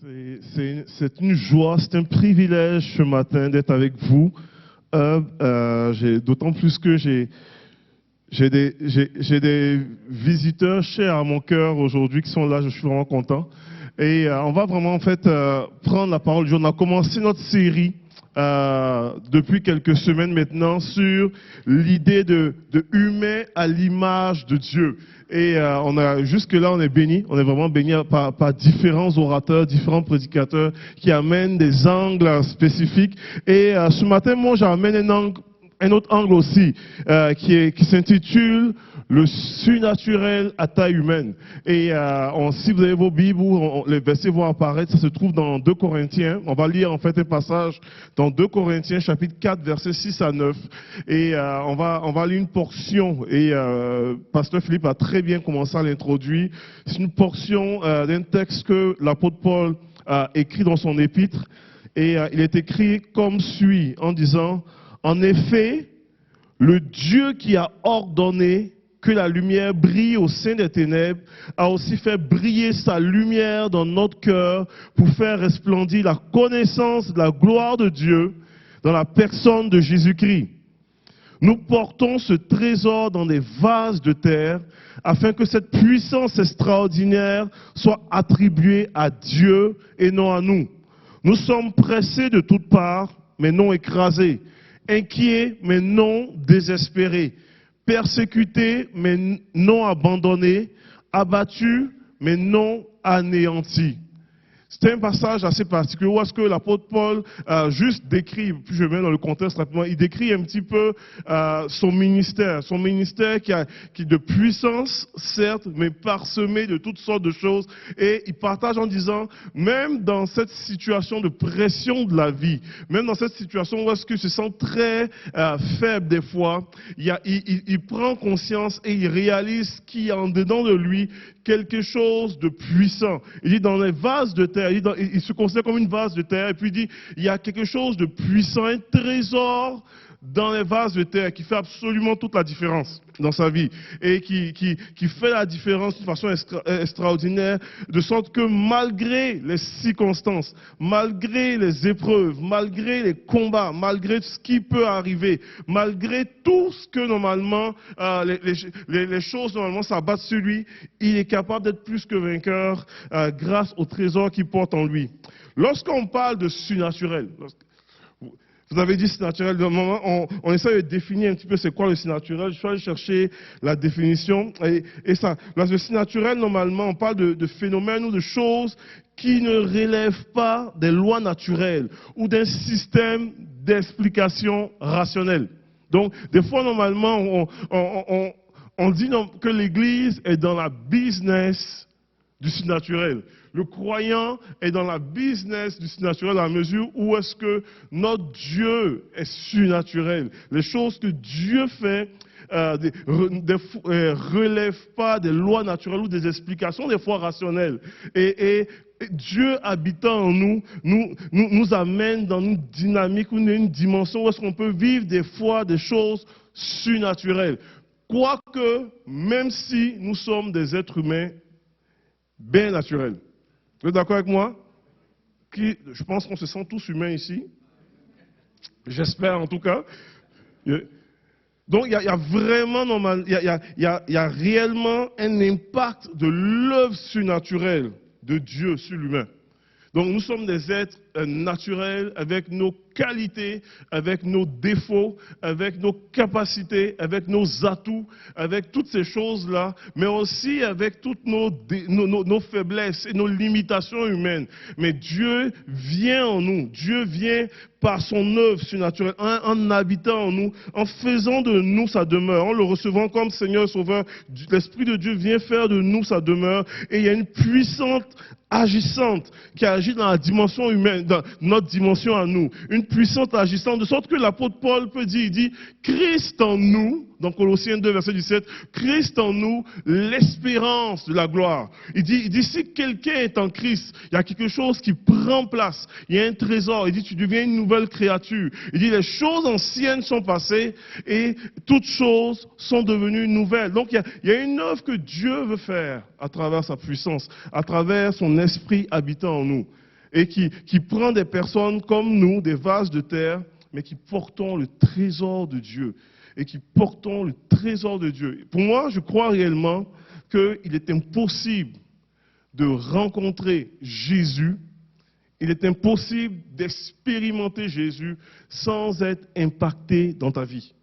C'est une joie, c'est un privilège ce matin d'être avec vous. D'autant plus que j'ai des visiteurs chers à mon cœur aujourd'hui qui sont là, je suis vraiment content. Et on va vraiment en fait prendre la parole du jour. On a commencé notre série depuis quelques semaines maintenant sur l'idée de humain à l'image de Dieu. Et jusque-là, on est béni, on est vraiment béni par différents orateurs, différents prédicateurs qui amènent des angles spécifiques. Et ce matin, moi, j'amène un autre angle aussi qui s'intitule le surnaturel à taille humaine. Et si vous avez vos Bibles, les versets vont apparaître, ça se trouve dans 2 Corinthiens. On va lire en fait un passage dans 2 Corinthiens chapitre 4 versets 6 à 9. Et on va lire une portion. Et Pasteur Philippe a très bien commencé à l'introduire. C'est une portion d'un texte que l'apôtre Paul a écrit dans son épître. Et il est écrit comme suit en disant: en effet, le Dieu qui a ordonné que la lumière brille au sein des ténèbres a aussi fait briller sa lumière dans notre cœur pour faire resplendir la connaissance de la gloire de Dieu dans la personne de Jésus-Christ. Nous portons ce trésor dans des vases de terre afin que cette puissance extraordinaire soit attribuée à Dieu et non à nous. Nous sommes pressés de toutes parts, mais non écrasés. Inquiets, mais non désespérés. Persécutés, mais non abandonnés. Abattus, mais non anéantis. C'est un passage assez particulier où est-ce que l'apôtre Paul juste décrit, puis je mets dans le contexte rapidement, il décrit un petit peu son ministère qui de puissance, certes, mais parsemé de toutes sortes de choses. Et il partage en disant, même dans cette situation de pression de la vie, même dans cette situation où est-ce qu'il se sent très faible des fois, il prend conscience et il réalise qu'il y a en dedans de lui quelque chose de puissant. Il dit dans les vases de terre, il se considère comme une vase de terre, et puis il dit, il y a quelque chose de puissant, un trésor dans les vases de terre qui fait absolument toute la différence dans sa vie et qui fait la différence d'une façon extraordinaire, de sorte que malgré les circonstances, malgré les épreuves, malgré les combats, malgré ce qui peut arriver, malgré tout ce que normalement, les choses normalement s'abattent sur lui, il est capable d'être plus que vainqueur grâce au trésor qu'il porte en lui. Lorsqu'on parle de surnaturel, vous avez dit surnaturel, on essaie de définir un petit peu c'est quoi le surnaturel. Je suis allé chercher la définition. Et ça, le surnaturel, normalement, on parle de phénomènes ou de choses qui ne relèvent pas des lois naturelles ou d'un système d'explication rationnelle. Donc, des fois, normalement, on dit que l'Église est dans la business du surnaturel. Le croyant est dans la business du surnaturel à la mesure où est-ce que notre Dieu est surnaturel. Les choses que Dieu fait relèvent pas des lois naturelles ou des explications des fois rationnelles. Et Dieu habitant en nous amène dans une dynamique ou une dimension où est-ce qu'on peut vivre des fois des choses surnaturelles. Quoique, même si nous sommes des êtres humains bien naturels. Vous êtes d'accord avec moi? Je pense qu'on se sent tous humains ici. J'espère en tout cas. Donc il y a vraiment il y a réellement un impact de l'œuvre surnaturelle de Dieu sur l'humain. Donc nous sommes des êtres naturels avec nos qualités, avec nos défauts, avec nos capacités, avec nos atouts, avec toutes ces choses-là, mais aussi avec toutes nos faiblesses et nos limitations humaines. Mais Dieu vient en nous, Dieu vient par son œuvre surnaturelle, en habitant en nous, en faisant de nous sa demeure, en le recevant comme Seigneur Sauveur. L'Esprit de Dieu vient faire de nous sa demeure, et il y a une puissante agissante qui agit dans la dimension humaine, dans notre dimension à nous. Une puissante agissante, de sorte que l'apôtre Paul peut dire, il dit, Christ en nous, dans Colossiens 2, verset 17, Christ en nous, l'espérance de la gloire. Il dit, si quelqu'un est en Christ, il y a quelque chose qui prend place, il y a un trésor, il dit, tu deviens une nouvelle créature. Il dit, les choses anciennes sont passées et toutes choses sont devenues nouvelles. Donc il y a une œuvre que Dieu veut faire à travers sa puissance, à travers son esprit habitant en nous. et qui prend des personnes comme nous, des vases de terre, mais qui portons le trésor de Dieu. Et qui portons le trésor de Dieu. Pour moi, je crois réellement qu'il est impossible de rencontrer Jésus, il est impossible d'expérimenter Jésus sans être impacté dans ta vie.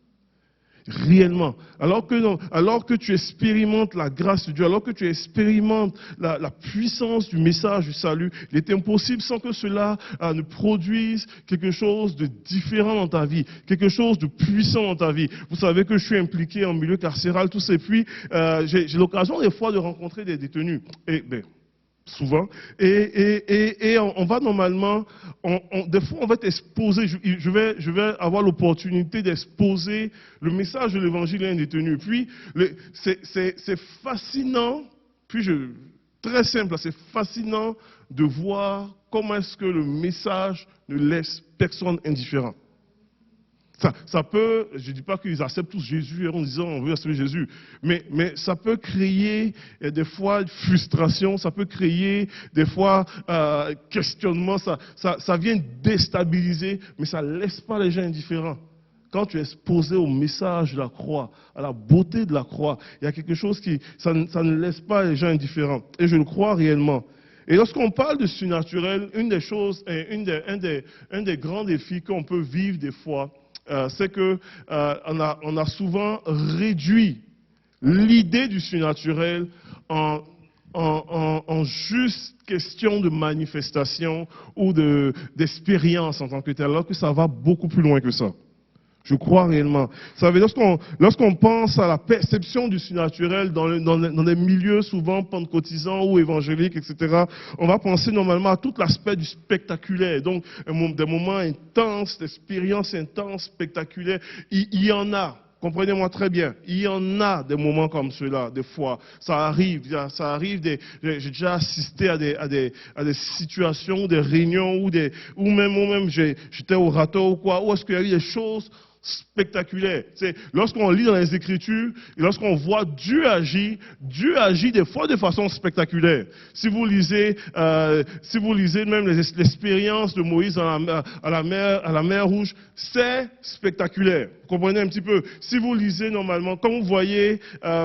Réellement. Alors que tu expérimentes la grâce de Dieu, alors que tu expérimentes la puissance du message du salut, il est impossible sans que cela ne produise quelque chose de différent dans ta vie, quelque chose de puissant dans ta vie. Vous savez que je suis impliqué en milieu carcéral, tout ça, et puis j'ai l'occasion des fois de rencontrer des détenus. Et souvent, et on va normalement, des fois on va t'exposer, je vais avoir l'opportunité d'exposer le message de l'évangile à un détenu. Puis c'est fascinant, très simple, c'est fascinant de voir comment est-ce que le message ne laisse personne indifférent. Ça peut, je ne dis pas qu'ils acceptent tous Jésus en disant on veut accepter Jésus, mais ça peut créer des fois frustration, ça peut créer des fois questionnement, ça vient déstabiliser, mais ça ne laisse pas les gens indifférents. Quand tu es exposé au message de la croix, à la beauté de la croix, il y a quelque chose ça ne laisse pas les gens indifférents. Et je le crois réellement. Et lorsqu'on parle de surnaturel, une des choses, un des grands défis qu'on peut vivre des fois, c'est qu'on a souvent réduit l'idée du surnaturel en juste question de manifestation ou d'expérience en tant que tel, alors que ça va beaucoup plus loin que ça. Je crois réellement. Vous savez, lorsqu'on pense à la perception du surnaturel dans des milieux souvent pentecôtisants ou évangéliques, etc., on va penser normalement à tout l'aspect du spectaculaire. Donc, des moments intenses, d'expériences intenses, spectaculaires. Il y en a. Comprenez-moi très bien, il y en a des moments comme ceux-là, des fois. Ça arrive. J'ai déjà assisté à des situations, des réunions, ou même j'étais au râteau ou quoi, où est-ce qu'il y a eu des choses spectaculaires. Lorsqu'on lit dans les Écritures, et lorsqu'on voit Dieu agit des fois de façon spectaculaire. Si vous lisez même l'expérience de Moïse à la mer Rouge, c'est spectaculaire. Vous comprenez un petit peu? Si vous lisez normalement, quand vous voyez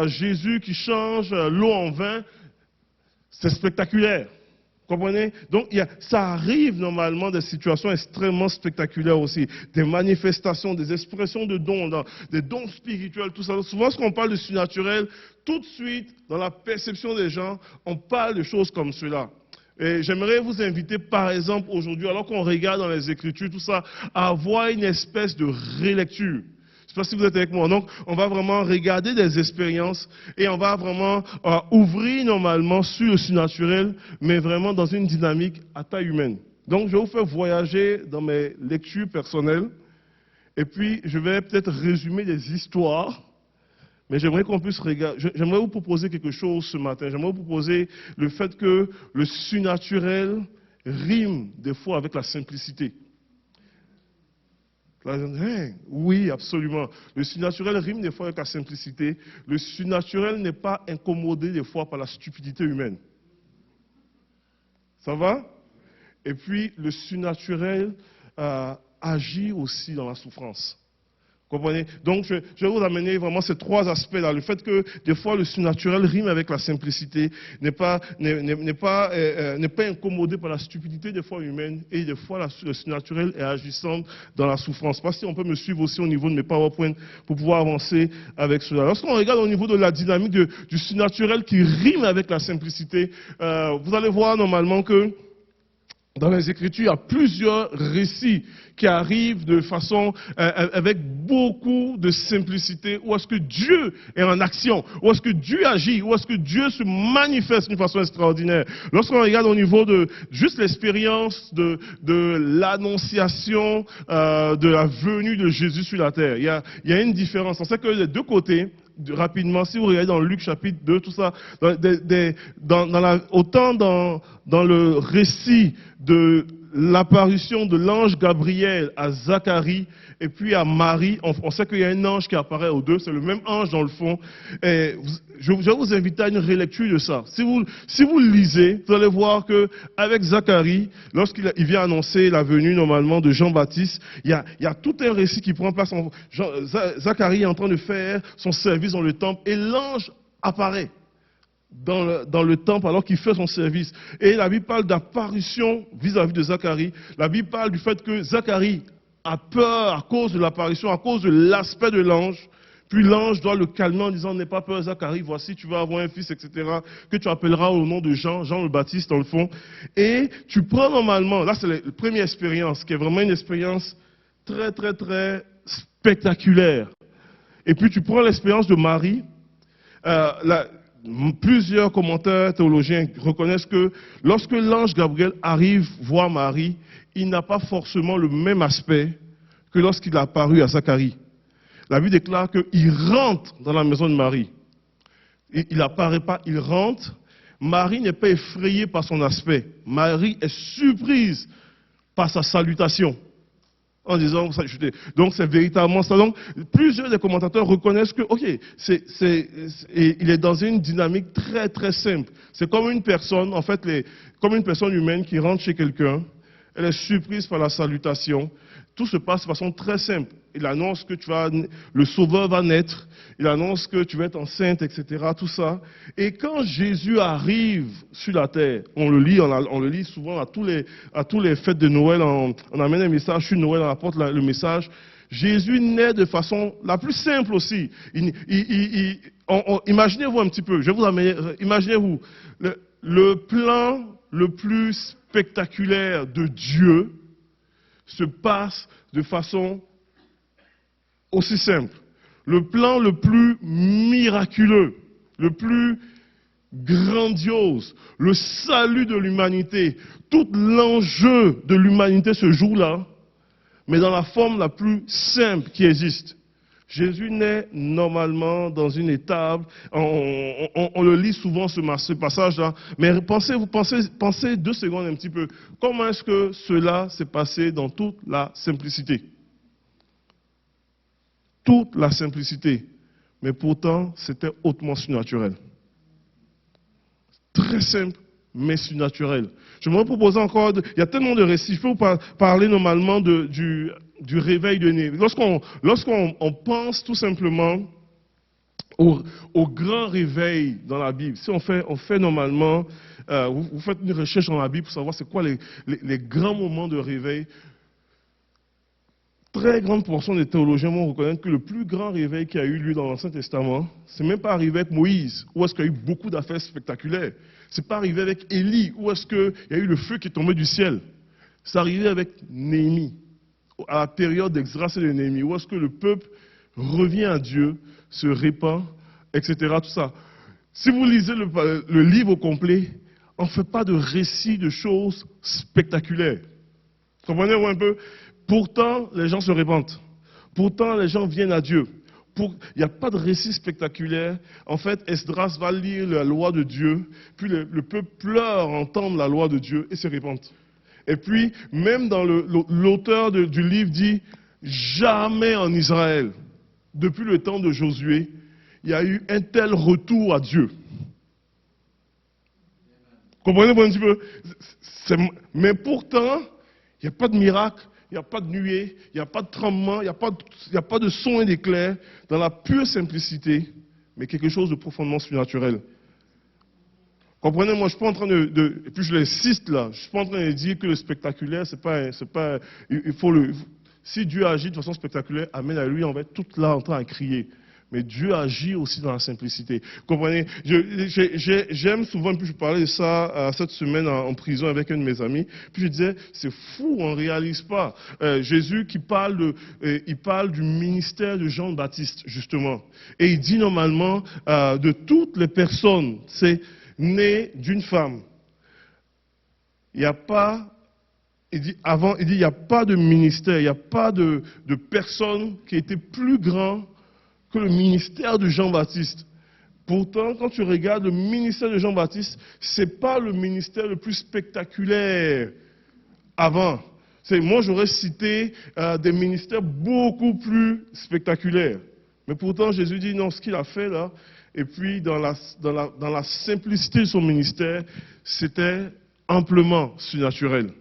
Jésus qui change l'eau en vin, c'est spectaculaire. Vous comprenez? Donc, ça arrive normalement des situations extrêmement spectaculaires aussi. Des manifestations, des expressions de dons, des dons spirituels, tout ça. Souvent, lorsqu'on parle de surnaturel, tout de suite, dans la perception des gens, on parle de choses comme cela. Et j'aimerais vous inviter, par exemple, aujourd'hui, alors qu'on regarde dans les Écritures, tout ça, à avoir une espèce de relecture. Je ne sais pas si vous êtes avec moi. Donc, on va vraiment regarder des expériences et on va vraiment ouvrir normalement sur le surnaturel, mais vraiment dans une dynamique à taille humaine. Donc, je vais vous faire voyager dans mes lectures personnelles et puis je vais peut-être résumer des histoires, mais j'aimerais qu'on puisse regarder. J'aimerais vous proposer quelque chose ce matin. J'aimerais vous proposer le fait que le surnaturel rime des fois avec la simplicité. Oui, absolument. Le surnaturel rime des fois avec la simplicité. Le surnaturel n'est pas incommodé des fois par la stupidité humaine. Ça va? Et puis, le surnaturel agit aussi dans la souffrance. Vous comprenez? Donc, je vais vous amener vraiment ces trois aspects-là. Le fait que, des fois, le surnaturel rime avec la simplicité, n'est pas incommodé par la stupidité, des fois, humaine, et des fois, le surnaturel est agissant dans la souffrance. Parce que si on peut me suivre aussi au niveau de mes PowerPoint pour pouvoir avancer avec cela. Lorsqu'on regarde au niveau de la dynamique du surnaturel qui rime avec la simplicité, vous allez voir normalement que dans les Écritures, il y a plusieurs récits qui arrivent de façon, avec beaucoup de simplicité, où est-ce que Dieu est en action, où est-ce que Dieu agit, où est-ce que Dieu se manifeste d'une façon extraordinaire. Lorsqu'on regarde au niveau de juste l'expérience de l'annonciation de la venue de Jésus sur la terre, il y a une différence. On sait que les deux côtés, rapidement, si vous regardez dans Luc chapitre 2, tout ça, autant dans le récit de l'apparition de l'ange Gabriel à Zacharie et puis à Marie. On sait qu'il y a un ange qui apparaît aux deux, c'est le même ange dans le fond. Et je vais vous inviter à une relecture de ça. Si vous lisez, vous allez voir qu'avec Zacharie, lorsqu'il vient annoncer la venue normalement de Jean-Baptiste, il y a tout un récit qui prend place. Zacharie est en train de faire son service dans le temple et l'ange apparaît dans le temple alors qu'il fait son service. Et la Bible parle d'apparition vis-à-vis de Zacharie. La Bible parle du fait que Zacharie a peur à cause de l'apparition, à cause de l'aspect de l'ange. Puis l'ange doit le calmer en disant, n'aie pas peur Zacharie, voici tu vas avoir un fils, etc. que tu appelleras au nom de Jean le Baptiste dans le fond. Et tu prends normalement, là c'est la première expérience, qui est vraiment une expérience très très très spectaculaire. Et puis tu prends l'expérience de Marie. Plusieurs commentaires théologiens reconnaissent que lorsque l'ange Gabriel arrive voir Marie, il n'a pas forcément le même aspect que lorsqu'il a apparu à Zacharie. La Bible déclare qu'il rentre dans la maison de Marie. Il n'apparaît pas, il rentre. Marie n'est pas effrayée par son aspect. Marie est surprise par sa salutation. En disant, donc c'est véritablement ça. Donc, plusieurs des commentateurs reconnaissent que, ok, il est dans une dynamique très très simple. C'est comme une personne, en fait, comme une personne humaine qui rentre chez quelqu'un, elle est surprise par la salutation. Tout se passe de façon très simple. Il annonce que le Sauveur va naître, il annonce que tu vas être enceinte, etc. Tout ça. Et quand Jésus arrive sur la terre, on le lit souvent à tous les fêtes de Noël, on amène un message sur Noël, on apporte le message. Jésus naît de façon la plus simple aussi. Imaginez-vous un petit peu, je vais vous amener, imaginez-vous, le plan le plus spectaculaire de Dieu se passe de façon aussi simple. Le plan le plus miraculeux, le plus grandiose, le salut de l'humanité, tout l'enjeu de l'humanité ce jour-là, mais dans la forme la plus simple qui existe. Jésus naît normalement dans une étable, on le lit souvent ce passage-là, mais pensez 2 secondes un petit peu. Comment est-ce que cela s'est passé dans toute la simplicité? Toute la simplicité, mais pourtant c'était hautement surnaturel. Très simple, mais surnaturel. Je me propose encore, il y a tellement de récits, il faut parler normalement du réveil de Né. Lorsqu'on pense tout simplement au grand réveil dans la Bible, si on fait normalement, vous faites une recherche dans la Bible pour savoir c'est quoi les grands moments de réveil, très grande portion des théologiens vont reconnaître que le plus grand réveil qui a eu lieu dans l'Ancien Testament, c'est même pas arrivé avec Moïse, où est-ce qu'il y a eu beaucoup d'affaires spectaculaires. C'est pas arrivé avec Élie, où est-ce qu'il y a eu le feu qui est tombé du ciel. C'est arrivé avec Néhémie, à la période d'Exdras et de Néhémie, où est-ce que le peuple revient à Dieu, se répand, etc. Tout ça. Si vous lisez le livre au complet, on ne fait pas de récit de choses spectaculaires. Comprenez-vous un peu? Pourtant, les gens se répandent. Pourtant, les gens viennent à Dieu. Il n'y a pas de récit spectaculaire. En fait, Esdras va lire la loi de Dieu, puis le peuple pleure entendre la loi de Dieu et se répand. Et puis, même dans l'auteur du livre dit, jamais en Israël, depuis le temps de Josué, il y a eu un tel retour à Dieu. Comprenez-vous un petit peu? Mais pourtant, il n'y a pas de miracle. Il n'y a pas de nuée, il n'y a pas de tremblement, il n'y a pas de son et d'éclair, dans la pure simplicité, mais quelque chose de profondément surnaturel. Comprenez, moi je ne suis pas en train et puis je l'insiste là, je ne suis pas en train de dire que le spectaculaire, c'est pas, si Dieu agit de façon spectaculaire, amen à lui, on va être tout là en train de crier. Mais Dieu agit aussi dans la simplicité. Comprenez? J'aime souvent, puis je parlais de ça cette semaine en prison avec un de mes amis, puis je disais, c'est fou, on ne réalise pas. Jésus il parle du ministère de Jean-Baptiste, justement. Et il dit normalement, de toutes les personnes, c'est né d'une femme. Il n'y a pas... il dit, il n'y a pas de ministère, il n'y a pas de personne qui était plus grand que le ministère de Jean-Baptiste. Pourtant, quand tu regardes le ministère de Jean-Baptiste, ce n'est pas le ministère le plus spectaculaire avant. Moi, j'aurais cité des ministères beaucoup plus spectaculaires. Mais pourtant, Jésus dit non, ce qu'il a fait là, et puis dans la simplicité de son ministère, c'était amplement surnaturel.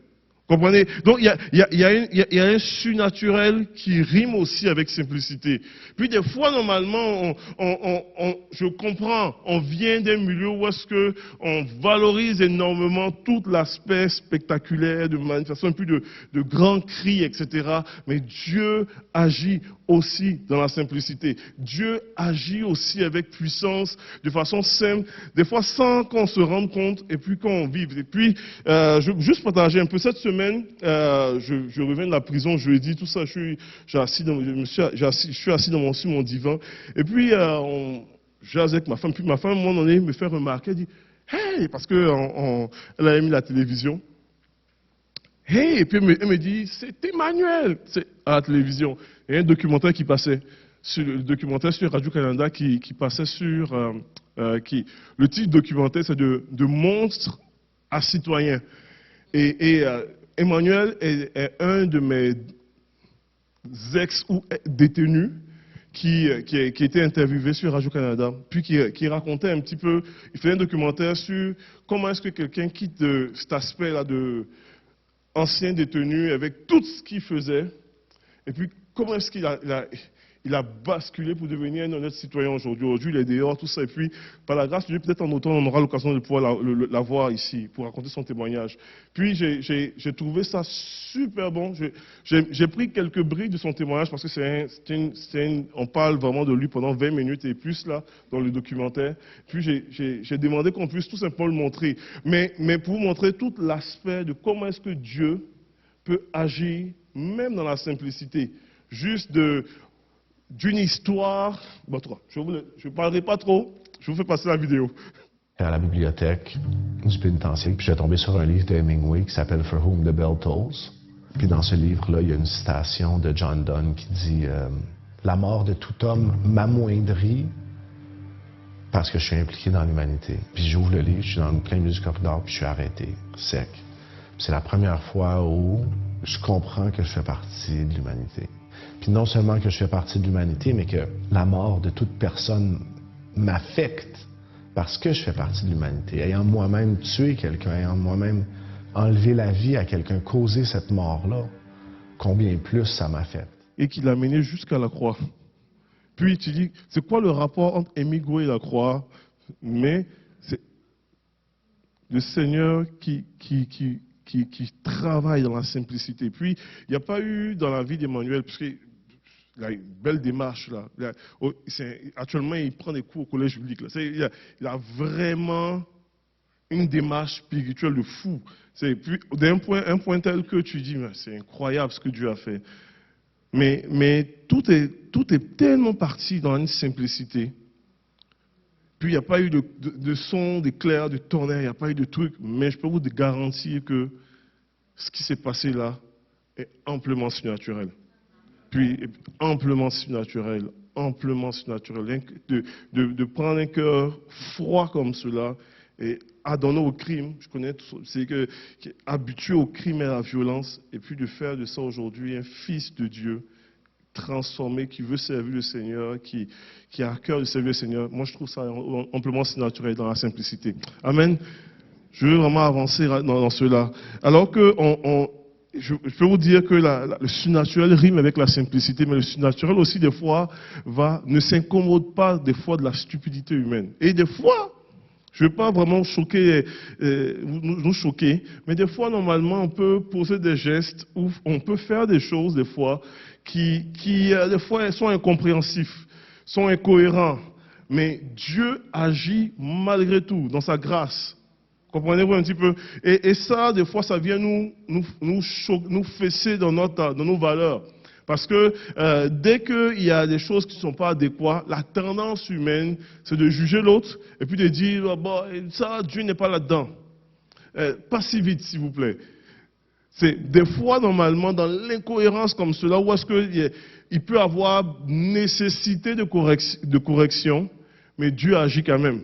Comprenez? Donc il y a un surnaturel qui rime aussi avec simplicité. Puis des fois, normalement, je comprends, on vient d'un milieu où est-ce que on valorise énormément tout l'aspect spectaculaire de manifestation, plus de grands cris, etc. Mais Dieu agit aussi dans la simplicité. Dieu agit aussi avec puissance, de façon simple, des fois sans qu'on se rende compte et puis qu'on vive. Et puis, je veux juste partager un peu cette semaine, je reviens de la prison jeudi, tout ça, je suis assis sur mon divan, et puis je jase avec ma femme, puis ma femme, à un moment donné, me fait remarquer, elle dit, hey, parce qu'elle avait mis la télévision, hey, et puis elle me dit, c'est Emmanuel, c'est à la télévision. Il y a un documentaire qui passait, le documentaire sur Radio-Canada qui passait sur, le titre du documentaire, c'est de monstres à citoyens. Et Emmanuel est un de mes ex ou détenus qui était interviewé sur Radio-Canada, puis qui racontait un petit peu, il faisait un documentaire sur comment est-ce que quelqu'un quitte cet aspect-là de ancien détenu avec tout ce qu'il faisait, et puis comment est-ce qu'il a basculé pour devenir un honnête citoyen aujourd'hui. Aujourd'hui, il est dehors, tout ça. Et puis, par la grâce de Dieu, peut-être en automne, on aura l'occasion de pouvoir la voir ici pour raconter son témoignage. Puis, j'ai trouvé ça super bon. J'ai pris quelques briques de son témoignage parce que on parle vraiment de lui pendant 20 minutes et plus là, dans le documentaire. Puis, j'ai demandé qu'on puisse tout simplement le montrer. Mais pour vous montrer tout l'aspect de comment est-ce que Dieu peut agir, même dans la simplicité. Juste d'une histoire. Bon, je ne parlerai pas trop, je vous fais passer la vidéo. À la bibliothèque du pénitencier, puis j'ai tombé sur un livre de Hemingway qui s'appelle For Whom the Bell Tolls. Puis dans ce livre-là, il y a une citation de John Donne qui dit La mort de tout homme m'amoindrit parce que je suis impliqué dans l'humanité. Puis j'ouvre le livre, je suis dans le plein milieu du corridor, puis je suis arrêté, sec. C'est la première fois où je comprends que je fais partie de l'humanité. Puis non seulement que je fais partie de l'humanité, mais que la mort de toute personne m'affecte parce que je fais partie de l'humanité. Ayant moi-même tué quelqu'un, ayant moi-même enlevé la vie à quelqu'un, causé cette mort-là, combien plus ça m'affecte. Et qu'il l'a mené jusqu'à la croix. Puis tu dis, c'est quoi le rapport entre Hemingway et la croix? Mais c'est le Seigneur qui travaille dans la simplicité. Puis, il n'y a pas eu dans la vie d'Emmanuel, puisqu'il a une belle démarche là. Actuellement, il prend des cours au collège public. Là. Il a vraiment une démarche spirituelle de fou. Puis, d'un point tel que tu dis, c'est incroyable ce que Dieu a fait. Mais tout est tellement parti dans une simplicité. Puis il n'y a pas eu de son, d'éclair, de tonnerre, il n'y a pas eu de truc. Mais je peux vous garantir que ce qui s'est passé là est amplement surnaturel. Puis amplement surnaturel, amplement surnaturel. De prendre un cœur froid comme cela et adonné au crime, je connais, c'est que habitué au crime et à la violence, et puis de faire de ça aujourd'hui un fils de Dieu transformé, qui veut servir le Seigneur, qui a à cœur de servir le Seigneur. Moi, je trouve ça amplement surnaturel dans la simplicité. Amen. Je veux vraiment avancer dans cela. Alors que je peux vous dire que le surnaturel rime avec la simplicité, mais le surnaturel aussi, des fois, ne s'incommode pas des fois de la stupidité humaine. Et des fois, je ne veux pas vraiment nous choquer, mais des fois, normalement, on peut poser des gestes ou on peut faire des choses, des fois, qui des fois, sont incompréhensifs, sont incohérents. Mais Dieu agit malgré tout, dans sa grâce. Comprenez-vous un petit peu? Et ça, des fois, ça vient nous fesser dans nos valeurs. Parce que dès qu'il y a des choses qui ne sont pas adéquates, la tendance humaine, c'est de juger l'autre et puis de dire, oh, bon, ça, Dieu n'est pas là-dedans. Pas si vite, s'il vous plaît. C'est des fois, normalement, dans l'incohérence comme cela, où est-ce qu'il peut y avoir nécessité de correction, mais Dieu agit quand même.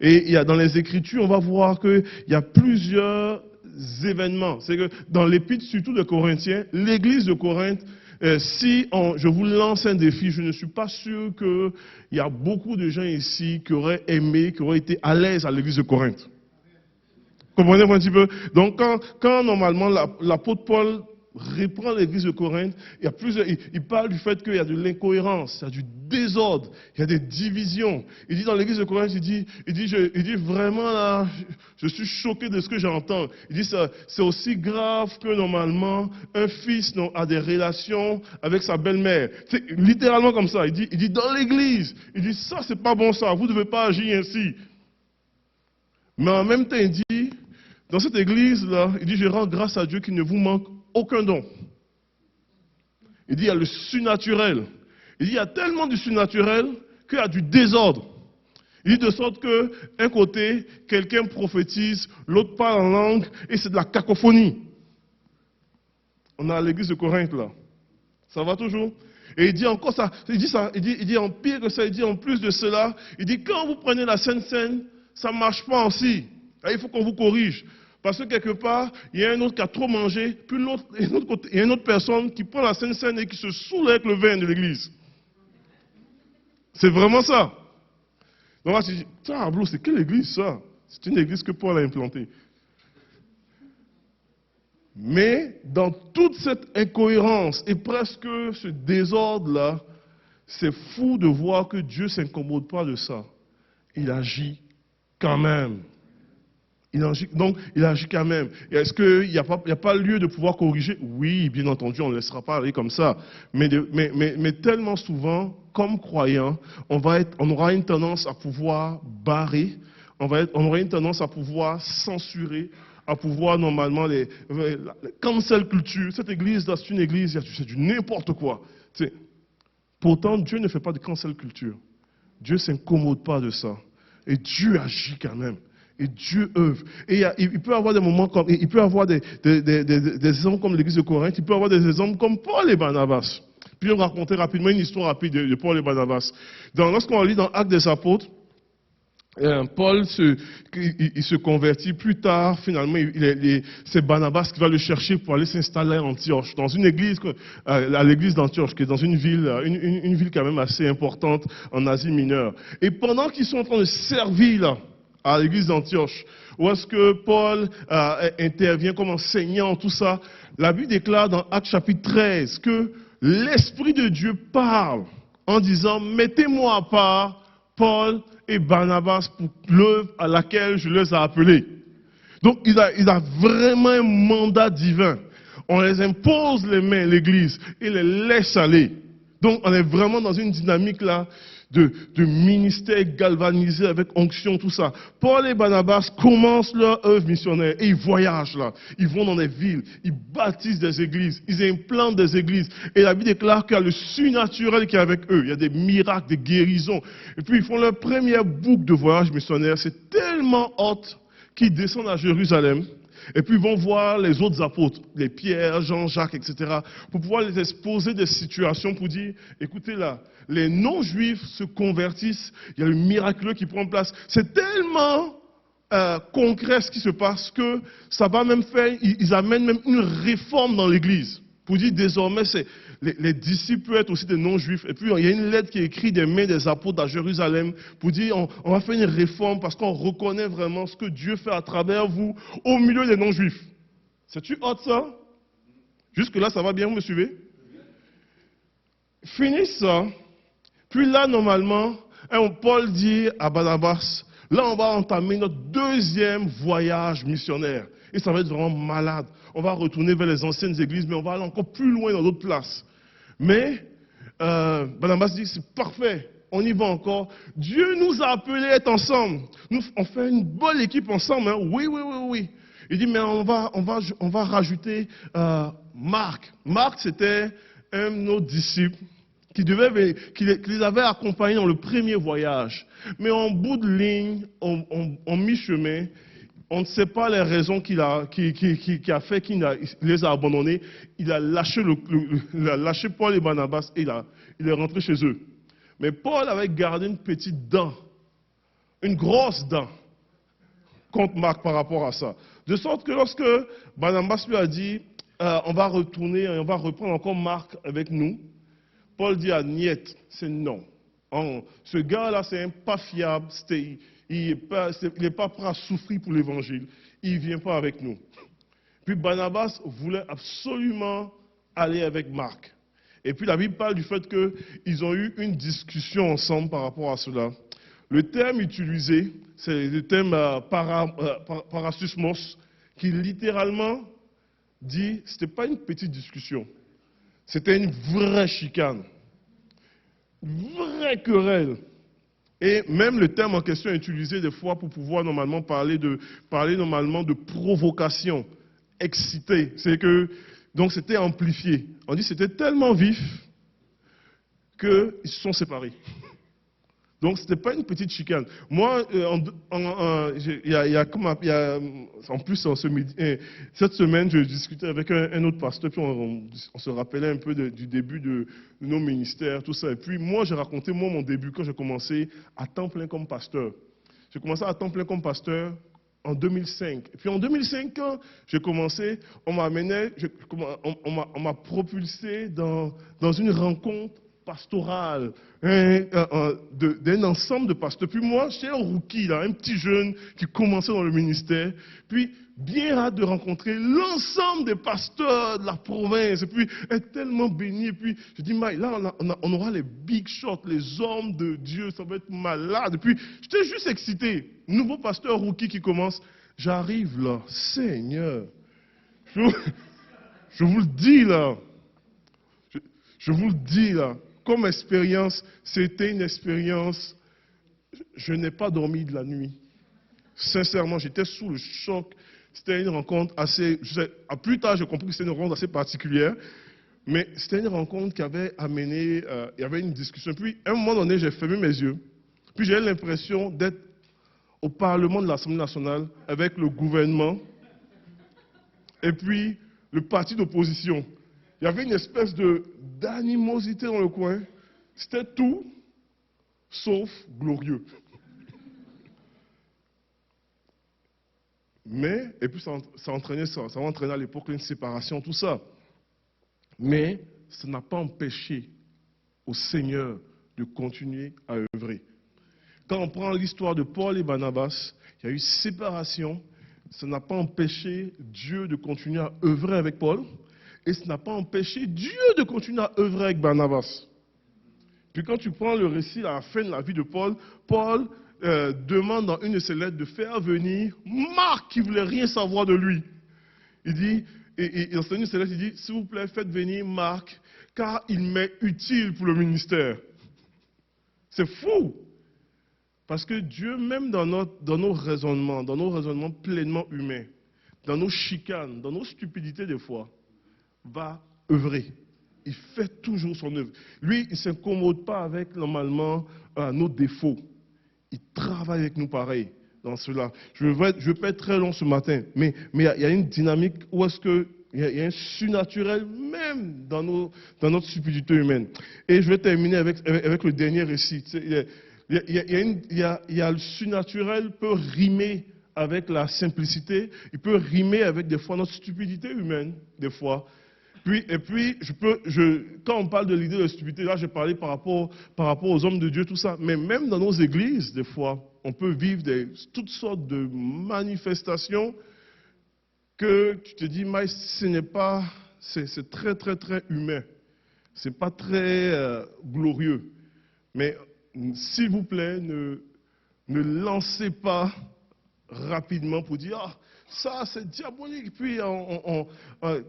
Et dans les Écritures, on va voir qu'il y a plusieurs événements. C'est que dans l'épître, surtout de Corinthiens, l'église de Corinthe, je vous lance un défi, je ne suis pas sûr qu'il y a beaucoup de gens ici qui auraient aimé, qui auraient été à l'aise à l'église de Corinthe. Comprenez-vous un petit peu? Donc, quand normalement l'apôtre Paul reprend l'église de Corinthe, il parle du fait qu'il y a de l'incohérence, il y a du désordre, il y a des divisions. Il dit dans l'église de Corinthe, il dit vraiment là, je suis choqué de ce que j'entends. Il dit c'est aussi grave que normalement un fils a des relations avec sa belle-mère. C'est littéralement comme ça. Il dit dans l'église, il dit ça c'est pas bon ça, vous ne devez pas agir ainsi. Mais en même temps, il dit, dans cette église-là, il dit, je rends grâce à Dieu qu'il ne vous manque aucun don. Il dit, il y a le surnaturel. Il dit, il y a tellement du surnaturel qu'il y a du désordre. Il dit de sorte que, un côté, quelqu'un prophétise, l'autre parle en langue, et c'est de la cacophonie. On a l'église de Corinthe, là. Ça va toujours? Et il dit encore ça, il dit en pire que ça, il dit en plus de cela, il dit, quand vous prenez la Sainte Seine, ça ne marche pas aussi. Là, il faut qu'on vous corrige. Parce que quelque part, il y a un autre qui a trop mangé, puis il y a une autre personne qui prend la Sainte Seine et qui se saoule avec le vin de l'église. C'est vraiment ça. Donc là, tu dis, tableau, c'est quelle église ça? C'est une église que Paul a implantée. Mais dans toute cette incohérence et presque ce désordre-là, c'est fou de voir que Dieu ne s'incommode pas de ça. Il agit quand même. Il agit quand même. Est-ce qu'il n'y a pas lieu de pouvoir corriger? Oui, bien entendu, on ne laissera pas aller comme ça. Mais tellement souvent, comme croyants, on aura une tendance à pouvoir barrer, on aura une tendance à pouvoir censurer, à pouvoir normalement les cancel culture. Cette église-là, c'est une église, c'est du n'importe quoi. Pourtant, Dieu ne fait pas de cancel culture. Dieu ne s'incommode pas de ça. Et Dieu agit quand même. Et Dieu œuvre. Et il peut y avoir des moments comme, il peut y avoir des exemples comme l'église de Corinthe, il peut y avoir des exemples comme Paul et Barnabas. Puis on va raconter rapidement une histoire rapide de Paul et Barnabas. Lorsqu'on lit dans Actes des Apôtres, Paul se convertit plus tard, finalement, c'est Barnabas qui va le chercher pour aller s'installer à Antioche, dans une église, à l'église d'Antioche, qui est dans une ville quand même assez importante en Asie mineure. Et pendant qu'ils sont en train de servir là, à l'église d'Antioche, où est-ce que Paul intervient comme enseignant, tout ça, la Bible déclare dans Actes chapitre 13 que l'Esprit de Dieu parle en disant « Mettez-moi à part Paul et Barnabas pour l'œuvre à laquelle je les ai appelés. » Donc il a vraiment un mandat divin. On les impose les mains, l'église, et les laisse aller. Donc on est vraiment dans une dynamique là, de ministère galvanisé avec onction, tout ça. Paul et Barnabas commencent leur œuvre missionnaire et ils voyagent là. Ils vont dans des villes, ils bâtissent des églises, ils implantent des églises. Et la Bible déclare qu'il y a le surnaturel qui est avec eux. Il y a des miracles, des guérisons. Et puis ils font leur première boucle de voyage missionnaire. C'est tellement hot qu'ils descendent à Jérusalem. Et puis ils vont voir les autres apôtres, les Pierre, Jean, Jacques, etc., pour pouvoir les exposer des situations pour dire, écoutez là, les non-juifs se convertissent, il y a le miraculeux qui prend place. C'est tellement concret ce qui se passe que ça va même faire, ils amènent même une réforme dans l'église. Pour dire désormais, les disciples peuvent être aussi des non-juifs. Et puis il y a une lettre qui est écrite des mains des apôtres à Jérusalem pour dire on va faire une réforme parce qu'on reconnaît vraiment ce que Dieu fait à travers vous au milieu des non-juifs. C'est-tu hot ça? Jusque-là, ça va bien, vous me suivez? Finissent ça. Puis là, normalement, Paul dit à Barnabas, là, on va entamer notre deuxième voyage missionnaire. Et ça va être vraiment malade. On va retourner vers les anciennes églises, mais on va aller encore plus loin dans d'autres places. Mais Barnabas dit, c'est parfait, on y va encore. Dieu nous a appelés à être ensemble. On fait une bonne équipe ensemble. Hein. Oui. Il dit, mais on va rajouter Marc. Marc, c'était un de nos disciples qui les avait accompagnés dans le premier voyage. Mais en bout de ligne, en mi-chemin, on ne sait pas les raisons qui a fait qu'il les a abandonnés. Il a lâché Paul et Barnabas et il est rentré chez eux. Mais Paul avait gardé une petite dent, une grosse dent. contre Marc par rapport à ça. De sorte que lorsque Barnabas lui a dit, on va retourner et on va reprendre encore Marc avec nous, Paul dit à Niet, c'est non. Ce gars-là, c'est un pas fiable, il n'est pas prêt à souffrir pour l'évangile, il ne vient pas avec nous. Puis Barnabas voulait absolument aller avec Marc. Et puis la Bible parle du fait qu'ils ont eu une discussion ensemble par rapport à cela. Le terme utilisé, c'est le terme parassusmos, qui littéralement dit, ce n'était pas une petite discussion, c'était une vraie chicane, une vraie querelle. Et même le terme en question est utilisé des fois pour pouvoir normalement parler normalement de provocation, excité. Donc c'était amplifié. On dit que c'était tellement vif qu'ils se sont séparés. Donc, ce n'était pas une petite chicane. Moi, en plus, cette semaine, je discutais avec un autre pasteur, puis on se rappelait un peu du début de nos ministères, tout ça. Et puis, moi, j'ai raconté mon début quand j'ai commencé à temps plein comme pasteur. J'ai commencé à temps plein comme pasteur en 2005. Et puis, en 2005, quand j'ai commencé, on m'a propulsé dans une rencontre pastorale, d'un ensemble de pasteurs. Puis moi, j'étais un rookie, là, un petit jeune qui commençait dans le ministère. Puis, bien hâte de rencontrer l'ensemble des pasteurs de la province. Et puis, être tellement béni. Et puis, je dis, là, on aura les big shots, les hommes de Dieu, ça va être malade. Et puis, j'étais juste excité. Nouveau pasteur rookie qui commence. J'arrive là, Seigneur. Je vous le dis là. Je vous le dis là. Comme expérience, c'était une expérience, je n'ai pas dormi de la nuit. Sincèrement, j'étais sous le choc. C'était une rencontre assez, plus tard j'ai compris que c'était une rencontre assez particulière, mais c'était une rencontre qui avait amené, il y avait une discussion. Puis à un moment donné, j'ai fermé mes yeux, puis j'ai eu l'impression d'être au Parlement de l'Assemblée nationale avec le gouvernement et puis le parti d'opposition. Il y avait une espèce d'animosité dans le coin. C'était tout sauf glorieux. Mais, et puis ça va entraîner à l'époque une séparation, tout ça. Mais ça n'a pas empêché au Seigneur de continuer à œuvrer. Quand on prend l'histoire de Paul et Barnabas, il y a eu séparation. Ça n'a pas empêché Dieu de continuer à œuvrer avec Paul. Et ça n'a pas empêché Dieu de continuer à œuvrer avec Barnabas. Puis quand tu prends le récit à la fin de la vie de Paul, Paul demande dans une de ses lettres de faire venir Marc qui ne voulait rien savoir de lui. Il dit, et dans une de ses lettres, il dit, s'il vous plaît, faites venir Marc, car il m'est utile pour le ministère. C'est fou. Parce que Dieu, même dans nos raisonnements pleinement humains, dans nos chicanes, dans nos stupidités des fois, va œuvrer. Il fait toujours son œuvre. Lui, il ne s'incommode pas avec, normalement, nos défauts. Il travaille avec nous pareil dans cela. Je ne vais pas être très long ce matin, mais il y a une dynamique où est-ce que il y a un surnaturel même dans notre stupidité humaine. Et je vais terminer avec le dernier récit. Il y a le surnaturel peut rimer avec la simplicité, il peut rimer avec des fois notre stupidité humaine, des fois. Et puis, quand on parle de l'idée de stupidité, là, j'ai parlé par rapport aux hommes de Dieu, tout ça. Mais même dans nos églises, des fois, on peut vivre toutes sortes de manifestations que tu te dis, mais ce n'est pas, c'est très, très, très humain. C'est pas très glorieux. Mais, s'il vous plaît, ne lancez pas rapidement pour dire, ah, ça c'est diabolique, puis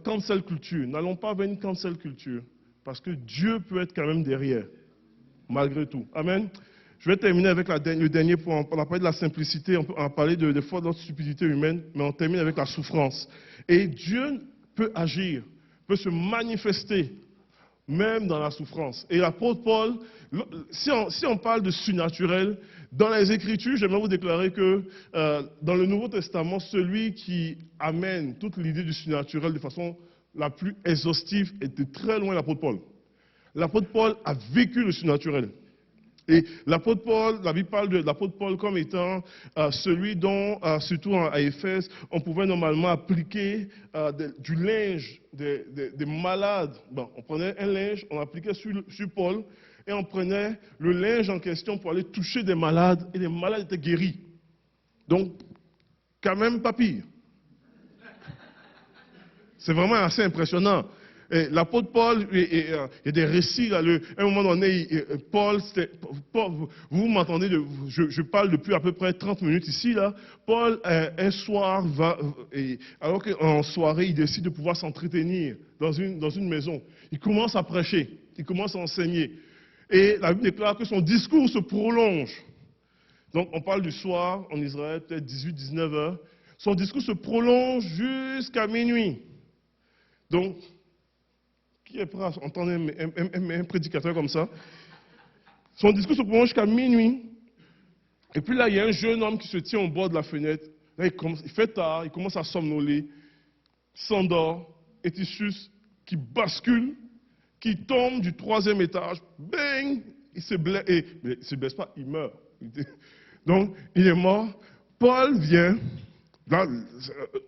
cancel culture. N'allons pas vers une cancel culture, parce que Dieu peut être quand même derrière, malgré tout. Amen. Je vais terminer avec le dernier point. On a parlé de la simplicité, on a parlé des fois de notre stupidité humaine, mais on termine avec la souffrance. Et Dieu peut agir, peut se manifester, même dans la souffrance. Et l'apôtre Paul, si on parle de surnaturel, dans les Écritures, j'aimerais vous déclarer que dans le Nouveau Testament, celui qui amène toute l'idée du surnaturel de façon la plus exhaustive est de très loin l'apôtre Paul. L'apôtre Paul a vécu le surnaturel. Et l'apôtre Paul, la Bible parle de l'apôtre Paul comme étant celui dont, surtout à Éphèse, on pouvait normalement appliquer du linge des malades. Bon, on prenait un linge, on appliquait sur Paul, et on prenait le linge en question pour aller toucher des malades, et les malades étaient guéris. Donc, quand même pas pire. C'est vraiment assez impressionnant. L'apôtre Paul, il y a des récits, là, à un moment donné, Paul, vous m'entendez, je parle depuis à peu près 30 minutes ici, là. Paul, un soir, alors qu'en soirée, il décide de pouvoir s'entretenir dans une maison. Il commence à prêcher, il commence à enseigner. Et la Bible déclare que son discours se prolonge. Donc, on parle du soir en Israël, peut-être 18-19 heures. Son discours se prolonge jusqu'à minuit. Donc, qui est prêt à entendre un prédicateur comme ça? Son discours se prolonge jusqu'à minuit. Et puis là, il y a un jeune homme qui se tient au bord de la fenêtre. Là, il fait tard, il commence à somnoler, s'endort, et Titus qui bascule, qui tombe du 3e étage, bang, il se blesse, mais il ne se blesse pas, il meurt. Donc, il est mort. Paul vient, là,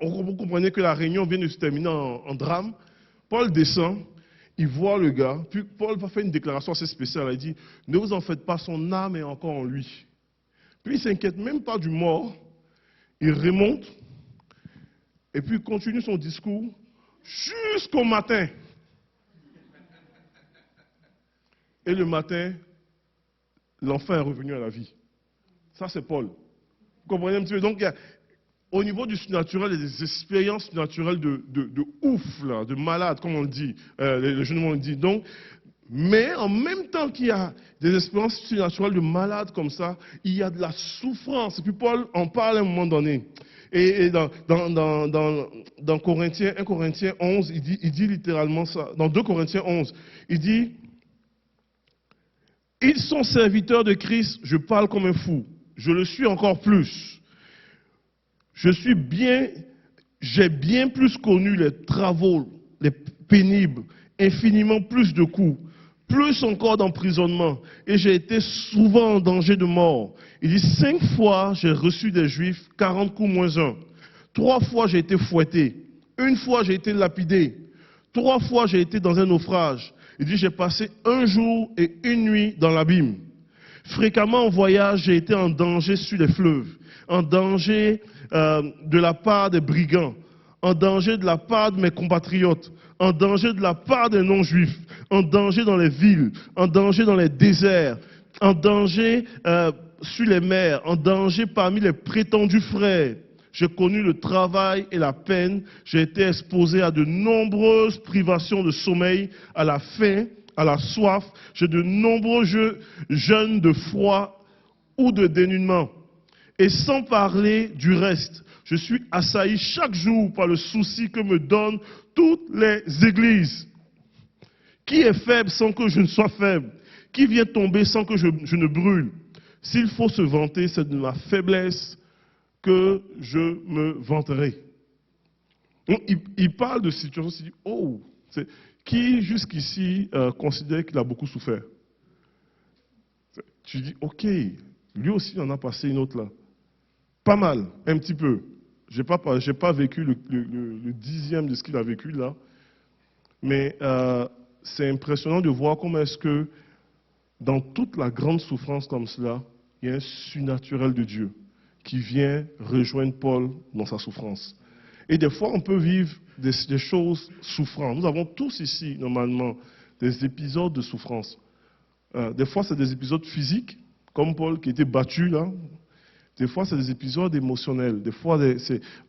vous comprenez que la réunion vient de se terminer en drame. Paul descend, il voit le gars, puis Paul va faire une déclaration assez spéciale. Il dit, ne vous en faites pas, son âme est encore en lui. Puis il ne s'inquiète même pas du mort, il remonte, et puis il continue son discours jusqu'au matin. Et le matin, l'enfant est revenu à la vie. Ça, c'est Paul. Vous comprenez un petit peu? Donc, au niveau du surnaturel, il y a des expériences naturelles de ouf, là, de malade, comme on le dit. Les jeunes le dit. Donc, mais en même temps qu'il y a des expériences surnaturelles de malades comme ça, il y a de la souffrance. Et puis Paul en parle à un moment donné. Et dans Corinthiens, 1 Corinthiens 11, il dit littéralement ça. Dans 2 Corinthiens 11, il dit, ils sont serviteurs de Christ, je parle comme un fou. Je le suis encore plus. J'ai bien plus connu les travaux, les pénibles, infiniment plus de coups, plus encore d'emprisonnement, et j'ai été souvent en danger de mort. Il dit, 5 fois j'ai reçu des Juifs, 40 coups moins 1. 3 fois j'ai été fouetté. 1 fois j'ai été lapidé. 3 fois j'ai été dans un naufrage. Il dit, j'ai passé 1 jour et 1 nuit dans l'abîme. Fréquemment en voyage, j'ai été en danger sur les fleuves, en danger de la part des brigands, en danger de la part de mes compatriotes, en danger de la part des non-juifs, en danger dans les villes, en danger dans les déserts, en danger sur les mers, en danger parmi les prétendus frères. J'ai connu le travail et la peine, j'ai été exposé à de nombreuses privations de sommeil, à la faim, à la soif, j'ai de nombreux jeûnes de froid ou de dénudement. Et sans parler du reste, je suis assailli chaque jour par le souci que me donnent toutes les églises. Qui est faible sans que je ne sois faible? Qui vient tomber sans que je ne brûle? S'il faut se vanter, c'est de ma faiblesse que je me vanterai. Donc, il parle de situation, il dit, oh, qui jusqu'ici considère qu'il a beaucoup souffert? Tu dis, ok, lui aussi il en a passé une autre là. Pas mal, un petit peu. Je n'ai pas vécu le 10e de ce qu'il a vécu là. Mais c'est impressionnant de voir comment est-ce que dans toute la grande souffrance comme cela, il y a un surnaturel de Dieu qui vient rejoindre Paul dans sa souffrance. Et des fois, on peut vivre des choses souffrantes. Nous avons tous ici, normalement, des épisodes de souffrance. Des fois, c'est des épisodes physiques, comme Paul qui était battu là. Des fois, c'est des épisodes émotionnels. Des fois,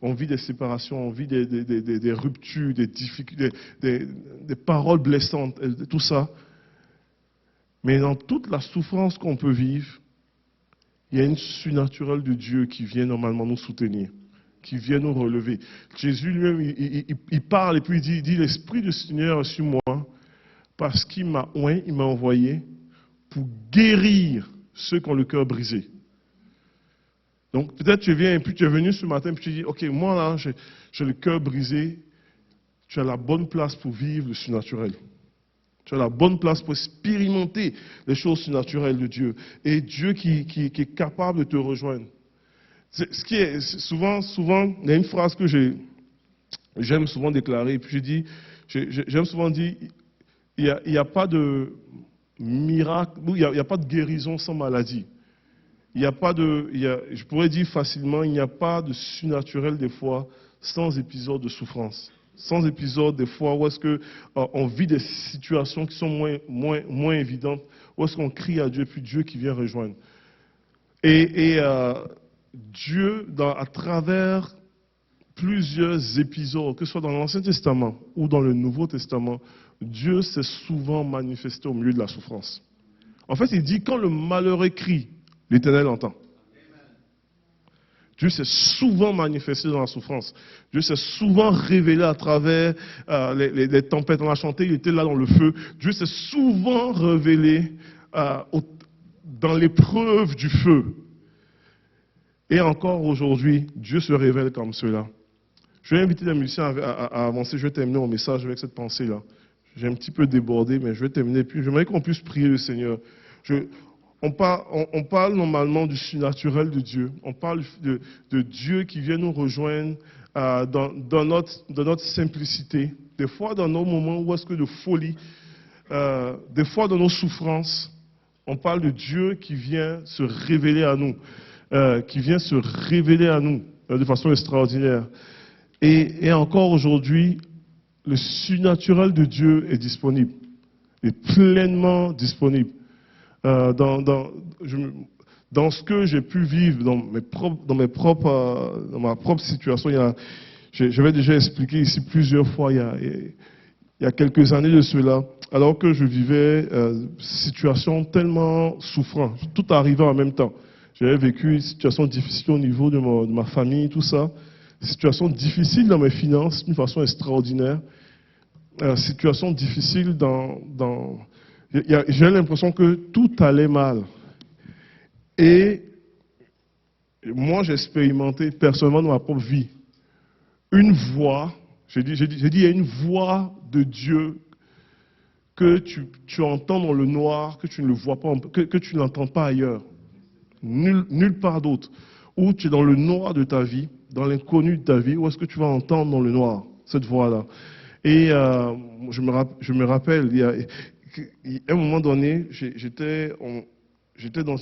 on vit des séparations, on vit des ruptures, des difficultés, des paroles blessantes, tout ça. Mais dans toute la souffrance qu'on peut vivre, il y a une surnaturelle de Dieu qui vient normalement nous soutenir, qui vient nous relever. Jésus lui-même, il parle et puis il dit, l'Esprit du Seigneur est sur moi parce qu'il m'a envoyé pour guérir ceux qui ont le cœur brisé. Donc peut-être tu viens et puis tu es venu ce matin et puis tu dis, ok, moi là, j'ai le cœur brisé, tu as la bonne place pour vivre le surnaturel. Tu as la bonne place pour expérimenter les choses surnaturelles de Dieu. Et Dieu qui est capable de te rejoindre. Ce qui est souvent, il y a une phrase que j'aime souvent déclarer, et puis j'aime souvent dire, il n'y a pas de miracle, il n'y a pas de guérison sans maladie. Je pourrais dire facilement, il n'y a pas de surnaturel des fois sans épisode de souffrance. Sans épisode des fois où est-ce qu'on vit des situations qui sont moins évidentes, où est-ce qu'on crie à Dieu, puis Dieu qui vient rejoindre. Et Dieu, à travers plusieurs épisodes, que ce soit dans l'Ancien Testament ou dans le Nouveau Testament, Dieu s'est souvent manifesté au milieu de la souffrance. En fait, il dit, quand le malheureux crie, l'Éternel entend. Dieu s'est souvent manifesté dans la souffrance. Dieu s'est souvent révélé à travers les tempêtes. On a chanté, il était là dans le feu. Dieu s'est souvent révélé dans l'épreuve du feu. Et encore aujourd'hui, Dieu se révèle comme cela. Je vais inviter les musiciens à avancer. Je vais terminer mon message avec cette pensée-là. J'ai un petit peu débordé, mais je vais terminer. Puis j'aimerais qu'on puisse prier le Seigneur. On parle normalement du surnaturel de Dieu. On parle de Dieu qui vient nous rejoindre dans notre simplicité. Des fois, dans nos moments où est-ce que de folie, des fois dans nos souffrances, on parle de Dieu qui vient se révéler à nous, de façon extraordinaire. Et encore aujourd'hui, le surnaturel de Dieu est disponible, est pleinement disponible. Dans ce que j'ai pu vivre, dans ma propre situation, j'avais déjà expliqué ici plusieurs fois, il y a quelques années de cela, alors que je vivais une situation tellement souffrante, tout arrivait en même temps. J'avais vécu une situation difficile au niveau de ma famille, tout ça, une situation difficile dans mes finances, d'une façon extraordinaire, situation difficile j'ai l'impression que tout allait mal. Et moi, j'ai expérimenté personnellement dans ma propre vie une voix, j'ai dit, il y a une voix de Dieu que tu entends dans le noir, que tu ne le vois pas, que tu n'entends pas ailleurs, nulle part d'autre. Où tu es dans le noir de ta vie, dans l'inconnu de ta vie, où est-ce que tu vas entendre dans le noir cette voix-là? Et je me rappelle, à un moment donné, j'étais dans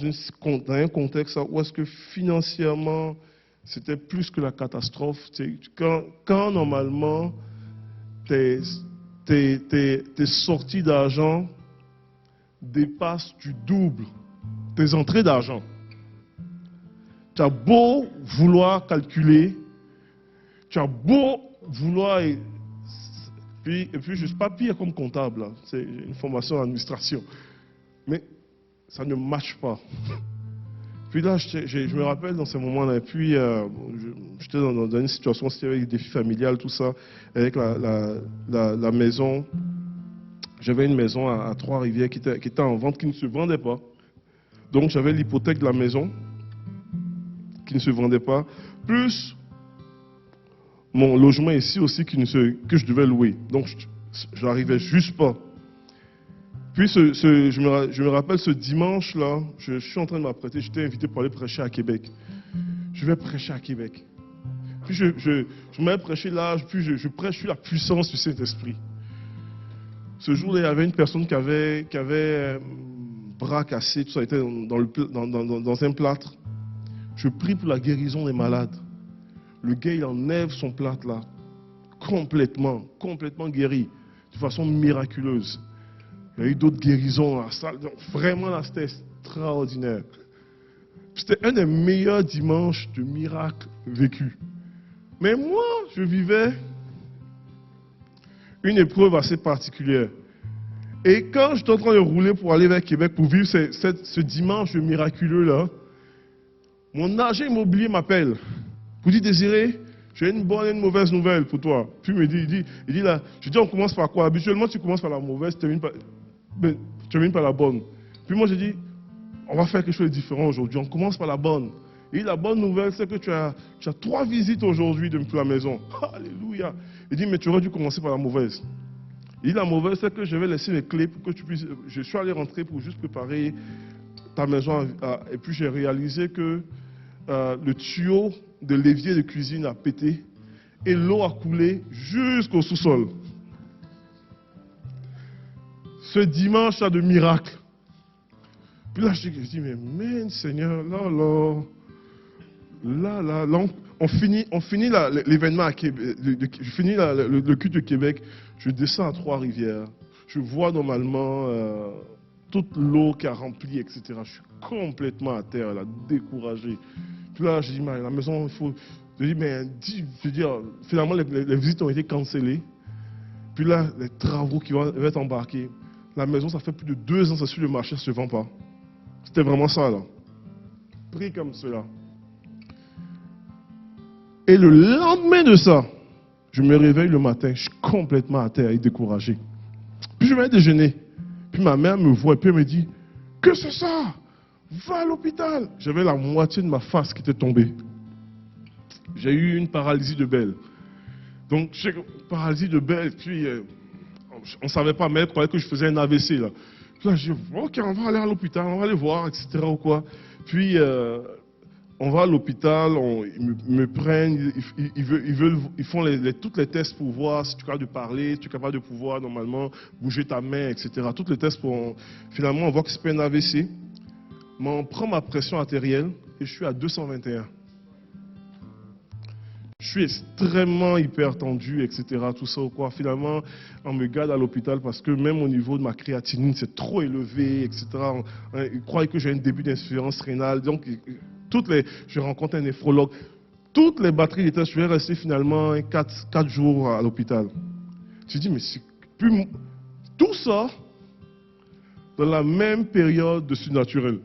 un contexte où est-ce que financièrement, c'était plus que la catastrophe. Quand normalement, tes sorties d'argent dépassent du double tes entrées d'argent. Tu as beau vouloir calculer, tu as beau vouloir... Et puis je ne suis pas pire comme comptable, c'est une formation en administration. Mais ça ne marche pas. Puis là, je me rappelle dans ces moments-là, et puis j'étais dans une situation, c'était avec des défis familiales, tout ça, avec la maison. J'avais une maison à Trois-Rivières qui était en vente, qui ne se vendait pas. Donc j'avais l'hypothèque de la maison, qui ne se vendait pas, plus mon logement ici aussi que je devais louer. Donc, je n'arrivais juste pas. Puis, je me rappelle ce dimanche-là, je suis en train de m'apprêter, j'étais invité pour aller prêcher à Québec. Je vais prêcher à Québec. Puis, je m'avais prêché là, puis je prêche sur la puissance du Saint-Esprit. Ce jour-là, il y avait une personne qui avait bras cassés, tout ça était dans un plâtre. Je prie pour la guérison des malades. Le gars, il enlève son plâtre là, complètement guéri, de façon miraculeuse. Il y a eu d'autres guérisons dans la salle. Donc, vraiment, là, c'était extraordinaire. C'était un des meilleurs dimanches de miracles vécus. Mais moi, je vivais une épreuve assez particulière. Et quand j'étais en train de rouler pour aller vers Québec, pour vivre ce dimanche miraculeux là, mon agent immobilier m'appelle. Pour dire, Désiré, j'ai une bonne et une mauvaise nouvelle pour toi. Puis il dit là, je dis, on commence par quoi? Habituellement, tu commences par la mauvaise, tu termines par la bonne. Puis moi, je dis, on va faire quelque chose de différent aujourd'hui. On commence par la bonne. Et la bonne nouvelle, c'est que tu as 3 visites aujourd'hui pour la maison. Alléluia. Il dit, mais tu aurais dû commencer par la mauvaise. Il dit, la mauvaise, c'est que je vais laisser les clés pour que tu puisses... Je suis allé rentrer pour juste préparer ta maison. Et puis j'ai réalisé que le tuyau de l'évier de cuisine a pété et l'eau a coulé jusqu'au sous-sol. Ce dimanche-là de miracle. Puis là, je dis, mais man, Seigneur, là, on finit l'événement à Québec, je finis le culte de Québec, je descends à Trois-Rivières, je vois normalement toute l'eau qui a rempli, etc. Je suis complètement à terre, là, découragé. Puis là, je dis, mais la maison, il faut... Je dis, mais finalement, les visites ont été cancellées. Puis là, les travaux qui vont être embarqués. La maison, ça fait plus de 2 ans, c'est sur le marché, ça ne se vend pas. C'était vraiment ça, là. Pris comme cela. Et le lendemain de ça, je me réveille le matin, je suis complètement à terre et découragé. Puis je vais déjeuner. Puis ma mère me voit et puis elle me dit, que c'est ça? Va à l'hôpital. J'avais la moitié de ma face qui était tombée. J'ai eu une paralysie de Bell. Donc, j'ai paralysie de Bell, puis on ne savait pas, mais elle croyait que je faisais un AVC, là. Puis là, je dis, ok, on va aller à l'hôpital, on va aller voir, etc. ou quoi. Puis, on va à l'hôpital, ils me prennent, ils font tous les tests pour voir si tu es capable de parler, tu es capable de pouvoir, normalement, bouger ta main, etc. Tous les tests pour... Finalement, on voit que c'est pas un AVC. Mais on prend ma pression artérielle et je suis à 221. Je suis extrêmement hypertendu, etc. Tout ça ou quoi. Finalement, on me garde à l'hôpital parce que même au niveau de ma créatinine, c'est trop élevé, etc. Ils croient que j'ai un début d'insuffisance rénale. Donc, je rencontre un néphrologue. Toutes les batteries d'état, je vais rester finalement 4 jours à l'hôpital. Je dis, mais c'est plus... Tout ça dans la même période de surnaturel.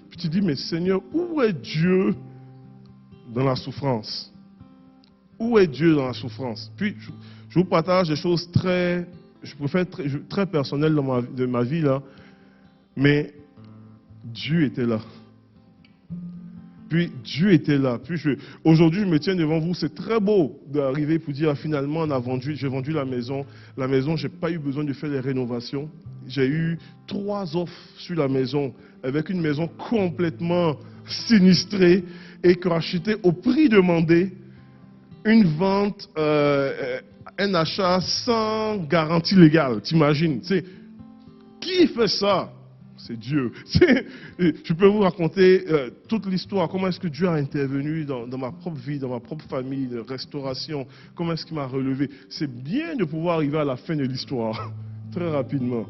Puis tu dis, mais Seigneur, où est Dieu dans la souffrance? Où est Dieu dans la souffrance? Puis, je vous partage des choses très personnelles de ma vie, là. Mais Dieu était là. Puis, Dieu était là. Puis, aujourd'hui, je me tiens devant vous. C'est très beau d'arriver pour dire, finalement, j'ai vendu la maison. La maison, je n'ai pas eu besoin de faire les rénovations. J'ai eu 3 offres sur la maison, avec une maison complètement sinistrée et rachetée au prix demandé. Une vente, un achat sans garantie légale, t'imagines? Qui fait ça? C'est Dieu. Je peux vous raconter toute l'histoire, comment est-ce que Dieu a intervenu dans ma propre vie, dans ma propre famille, de restauration, comment est-ce qu'il m'a relevé. C'est bien de pouvoir arriver à la fin de l'histoire, très rapidement.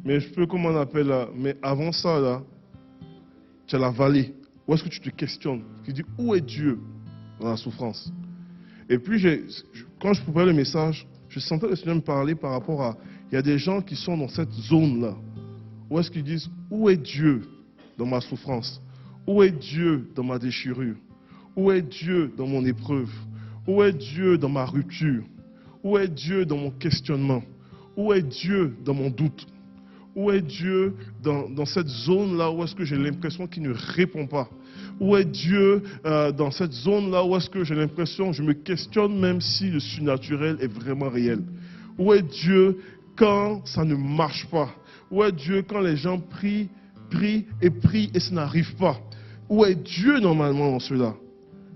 Mais je peux, comment on appelle là, mais avant ça, là, tu as la vallée. Où est-ce que tu te questionnes? Tu dis, où est Dieu dans la souffrance? Et puis, quand je préparais le message, je sentais le Seigneur me parler par rapport à... Il y a des gens qui sont dans cette zone-là. Où est-ce qu'ils disent, où est Dieu dans ma souffrance? Où est Dieu dans ma déchirure? Où est Dieu dans mon épreuve? Où est Dieu dans ma rupture? Où est Dieu dans mon questionnement? Où est Dieu dans mon doute? Où est Dieu dans cette zone-là où est-ce que j'ai l'impression qu'il ne répond pas? Où est Dieu dans cette zone-là où est-ce que j'ai l'impression, je me questionne même si le surnaturel est vraiment réel? Où est Dieu quand ça ne marche pas? Où est Dieu quand les gens prient et ça n'arrive pas? Où est Dieu normalement dans cela?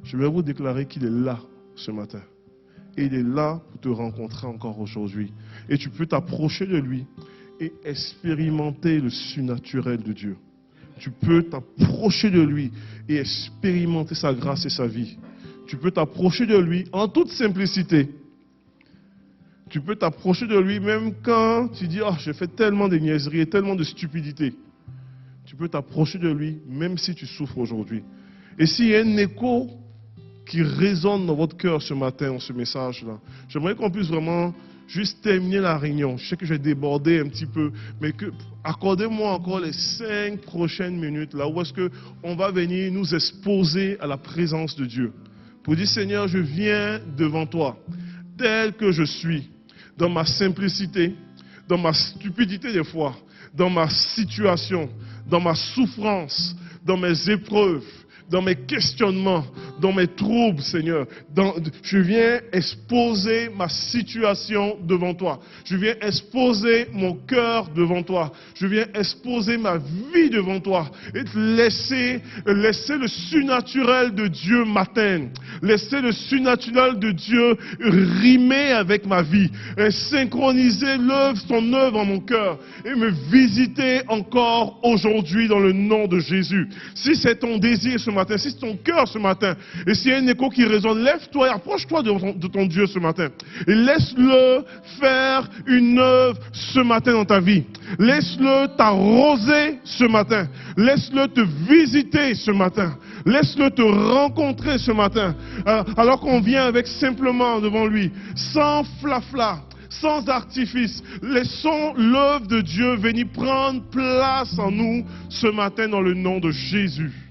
Je vais vous déclarer qu'il est là ce matin. Et il est là pour te rencontrer encore aujourd'hui. Et tu peux t'approcher de lui et expérimenter le surnaturel de Dieu. Tu peux t'approcher de lui et expérimenter sa grâce et sa vie. Tu peux t'approcher de lui en toute simplicité. Tu peux t'approcher de lui même quand tu dis « Oh, j'ai fait tellement de niaiseries et tellement de stupidités ». Tu peux t'approcher de lui même si tu souffres aujourd'hui. Et s'il y a un écho qui résonne dans votre cœur ce matin, dans ce message-là, j'aimerais qu'on puisse vraiment juste terminer la réunion. Je sais que j'ai débordé un petit peu, mais accordez-moi encore les 5 prochaines minutes, là où est-ce qu'on va venir nous exposer à la présence de Dieu. Pour dire, Seigneur, je viens devant toi, tel que je suis, dans ma simplicité, dans ma stupidité des fois, dans ma situation, dans ma souffrance, dans mes épreuves, dans mes questionnements, dans mes troubles, Seigneur. Je viens exposer ma situation devant toi. Je viens exposer mon cœur devant toi. Je viens exposer ma vie devant toi. Et laisser le surnaturel de Dieu m'atteindre. Laisser le surnaturel de Dieu rimer avec ma vie. Et synchroniser son œuvre en mon cœur. Et me visiter encore aujourd'hui dans le nom de Jésus. Si c'est ton désir ce matin, si c'est ton cœur ce matin, et s'il y a un écho qui résonne, lève-toi et approche-toi de ton Dieu ce matin. Et laisse-le faire une œuvre ce matin dans ta vie. Laisse-le t'arroser ce matin. Laisse-le te visiter ce matin. Laisse-le te rencontrer ce matin. Alors qu'on vient avec simplement devant lui, sans flafla, sans artifice. Laissons l'œuvre de Dieu venir prendre place en nous ce matin dans le nom de Jésus.